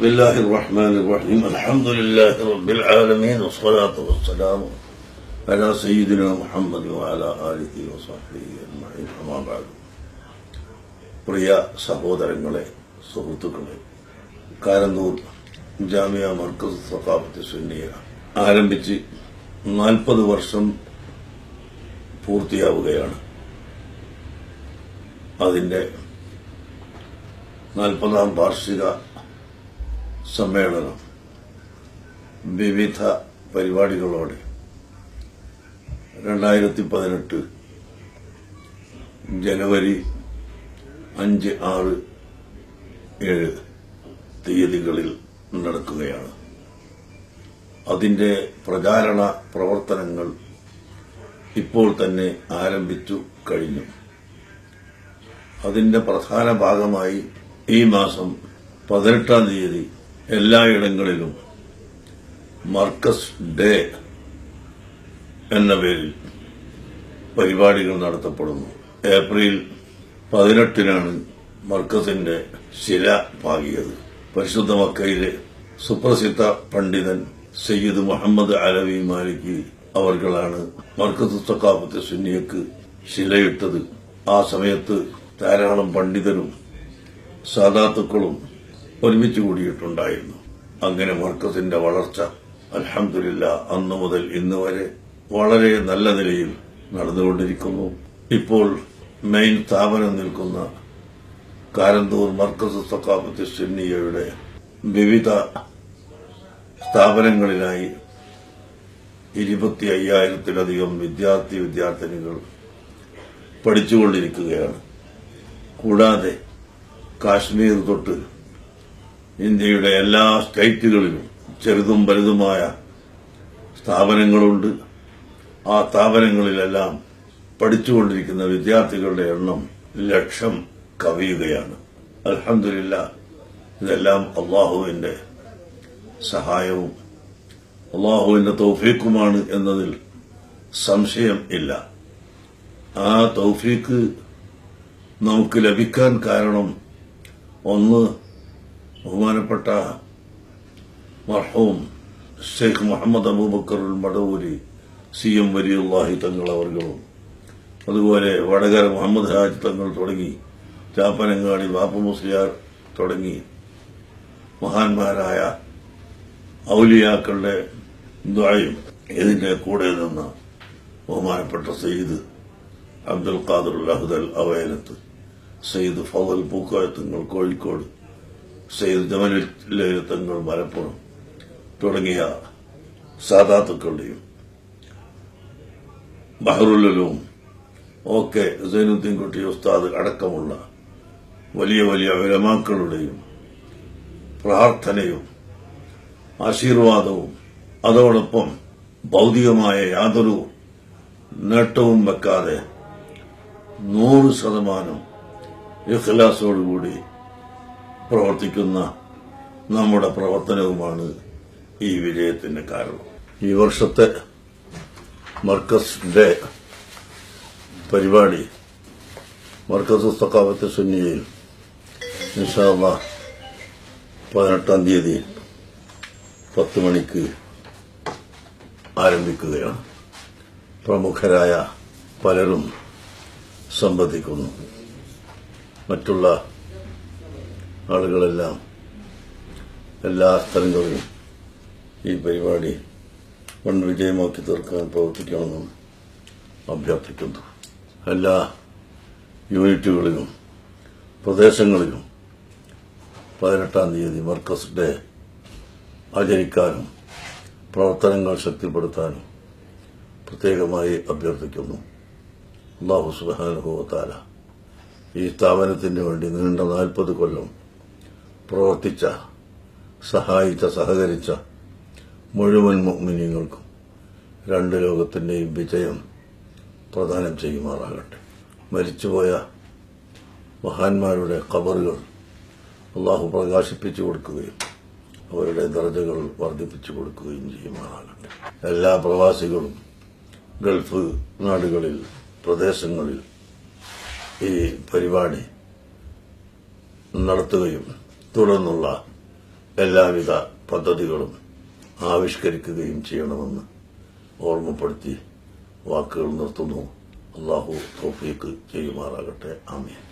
بسم الله الرحمن الرحيم الحمد لله رب العالمين والصلاة والسلام على سيدنا محمد وعلى آله وصحبه أجمعين أما بعد. പ്രിയ സഹോദരങ്ങളെ, സുഹൃത്തുക്കളെ, കാരന്തൂർ ജാമിയ മർക്കസ് സഖാഫത്ത് സുന്നിയ ആരംഭിച്ച് 40 വർഷം പൂർത്തിയാവുകയാണ്. അതിന്റെ 40ാം വാർഷിക സമ്മേളനം വിവിധ പരിപാടികളോടെ 2018 ജനുവരി 5, 6, 7 തീയതികളിൽ നടക്കുകയാണ്. അതിന്റെ പ്രചാരണ പ്രവർത്തനങ്ങൾ ഇപ്പോൾ തന്നെ ആരംഭിച്ചു കഴിഞ്ഞു. അതിന്റെ പ്രധാന ഭാഗമായി ഈ മാസം 18-ാം തീയതി എല്ലായിടങ്ങളിലും മർക്കസ് ഡേ എന്ന പേരിൽ പരിപാടികൾ നടത്തപ്പെടുന്നു. ഏപ്രിൽ 18-നാണ് മർക്കസിന്റെ ശില പാകിയത്. പരിശുദ്ധ മക്കയിലെ സുപ്രസിദ്ധ പണ്ഡിതൻ സയ്യിദ് മുഹമ്മദ് അലവി മാലിക്കി അവർകളാണ് മർക്കസ് സഖാഫത്ത് സുന്നിയക്ക് ശിലയിട്ടത്. ആ സമയത്ത് ധാരാളം പണ്ഡിതരും സാദാത്തുക്കളും ഒരുമിച്ച് കൂടിയിട്ടുണ്ടായിരുന്നു. അങ്ങനെ മർക്കസിന്റെ വളർച്ച അൽഹംദുലില്ലാ അന്നു മുതൽ ഇന്ന് വരെ വളരെ നല്ല നിലയിൽ നടന്നുകൊണ്ടിരിക്കുന്നു. ഇപ്പോൾ മെയിൻ സ്ഥാപനം നിൽക്കുന്ന കാരന്തൂർ മർക്കസ് സഖാഫത്ത് സുന്നിയയുടെ വിവിധ സ്ഥാപനങ്ങളിലായി 25,000-ത്തിലധികം വിദ്യാർത്ഥിനികൾ പഠിച്ചുകൊണ്ടിരിക്കുകയാണ്. കൂടാതെ കാശ്മീർ തൊട്ട് ഇന്ത്യയുടെ എല്ലാ സ്റ്റേറ്റുകളിലും ചെറുതും വലുതുമായ സ്ഥാപനങ്ങളുണ്ട്. ആ സ്ഥാപനങ്ങളിലെല്ലാം പഠിച്ചുകൊണ്ടിരിക്കുന്ന വിദ്യാർത്ഥികളുടെ എണ്ണം 1,00,000 കവിയുകയാണ്. അൽഹംദുലില്ലാ, ഇതെല്ലാം അള്ളാഹുവിന്റെ സഹായവും അള്ളാഹുവിന്റെ തൗഫീഖുമാണ് എന്നതിൽ സംശയം ഇല്ല. ആ തൗഫീഖ് നമുക്ക് ലഭിക്കാൻ കാരണം ഒന്ന്, ബഹുമാനപ്പെട്ട മർഹൂം ഷെയ്ഖ് മുഹമ്മദ് അബൂബക്കർ മടവൂരി CM വലിയുള്ളാഹി തങ്ങൾ അവർകളും, അതുപോലെ വടകര മുഹമ്മദ് ഹാജ് തങ്ങൾ തുടങ്ങി ചാപ്പനങ്ങാടി ബാപ്പു മുസ്ലിയാർ തുടങ്ങി മഹാന്മാരായ ഔലിയാക്കളുടെ ദുആയും ഇതിന്റെ കൂടെ നിന്ന് ബഹുമാനപ്പെട്ട സയ്യിദ് അബ്ദുൽ ഖാദിർ അഹ്ദൽ അവയലത്ത്, സയ്യിദ് ഫളൽ പൂക്കോയത്തങ്ങൾ കോഴിക്കോട്, സയ്യിദ് ജമലുൽ തങ്ങൾ മലപ്പുറം തുടങ്ങിയ സാദാത്തുക്കളുടെയും ബഹറുലും ഒക്കെ സൈനുദ്ദീൻ കുട്ടി ഉസ്താദ് അടക്കമുള്ള വലിയ വലിയ ഉലമാക്കളുടെയും പ്രാർത്ഥനയും ആശീർവാദവും അതോടൊപ്പം ഭൗതികമായ യാതൊരു നേട്ടവും വെക്കാതെ 100% ഇഖ്ലാസോടുകൂടി പ്രവർത്തിക്കുന്ന നമ്മുടെ പ്രവർത്തനവുമാണ് ഈ വിജയത്തിന്റെ കാരണം. ഈ വർഷത്തെ മർക്കസ് ഡേ പരിപാടി മർക്കസ് സഖാഫത്ത് സുന്നിയയിൽ ഇൻഷാ അല്ലാഹ് 18-ാം തീയതി 10 മണിക്ക് ആരംഭിക്കുകയാണ്. പ്രമുഖരായ പലരും സംബന്ധിക്കുന്നു. മറ്റുള്ള ആളുകളെല്ലാം എല്ലാ സ്ഥലങ്ങളിലും ഈ പരിപാടി വൻ വിജയമാക്കി തീർക്കാൻ പ്രവർത്തിക്കണമെന്നും അഭ്യർത്ഥിക്കുന്നു. എല്ലാ യൂണിറ്റുകളിലും പ്രദേശങ്ങളിലും 18-ാം തീയതി മർക്കസ് ഡേ ആചരിക്കാനും പ്രവർത്തനങ്ങൾ ശക്തിപ്പെടുത്താനും പ്രത്യേകമായി അഭ്യർത്ഥിക്കുന്നു. അല്ലാഹു സുബ്ഹാനഹു വ തആല ഈ സ്ഥാപനത്തിന് വേണ്ടി നീണ്ട 40 കൊല്ലം പ്രവർത്തിച്ച, സഹായിച്ച, സഹകരിച്ച മുഴുവൻ മുഅ്മിനീങ്ങൾക്കും 2 ലോകത്തിന്റെയും വിജയം പ്രദാനം ചെയ്യുമാറാകട്ടെ. മരിച്ചുപോയ മഹാന്മാരുടെ ഖബറുകൾ അല്ലാഹു പ്രകാശിപ്പിച്ചു കൊടുക്കുകയും അവരുടെ ദർജകൾ വർദ്ധിപ്പിച്ചു കൊടുക്കുകയും ചെയ്യുമാറാകട്ടെ. എല്ലാ പ്രവാസികളും ഗൾഫ് നാടുകളിൽ, പ്രദേശങ്ങളിൽ ഈ പരിപാടി നടത്തുകയും തുടർന്നുള്ള എല്ലാവിധ പദ്ധതികളും ആവിഷ്കരിക്കുകയും ചെയ്യണമെന്ന് ഓർമ്മപ്പെടുത്തി വാക്കുകൾ നിർത്തുന്നു. അല്ലാഹു തൗഫീഖ് ചെയ്യുമാറാകട്ടെ. ആമീൻ.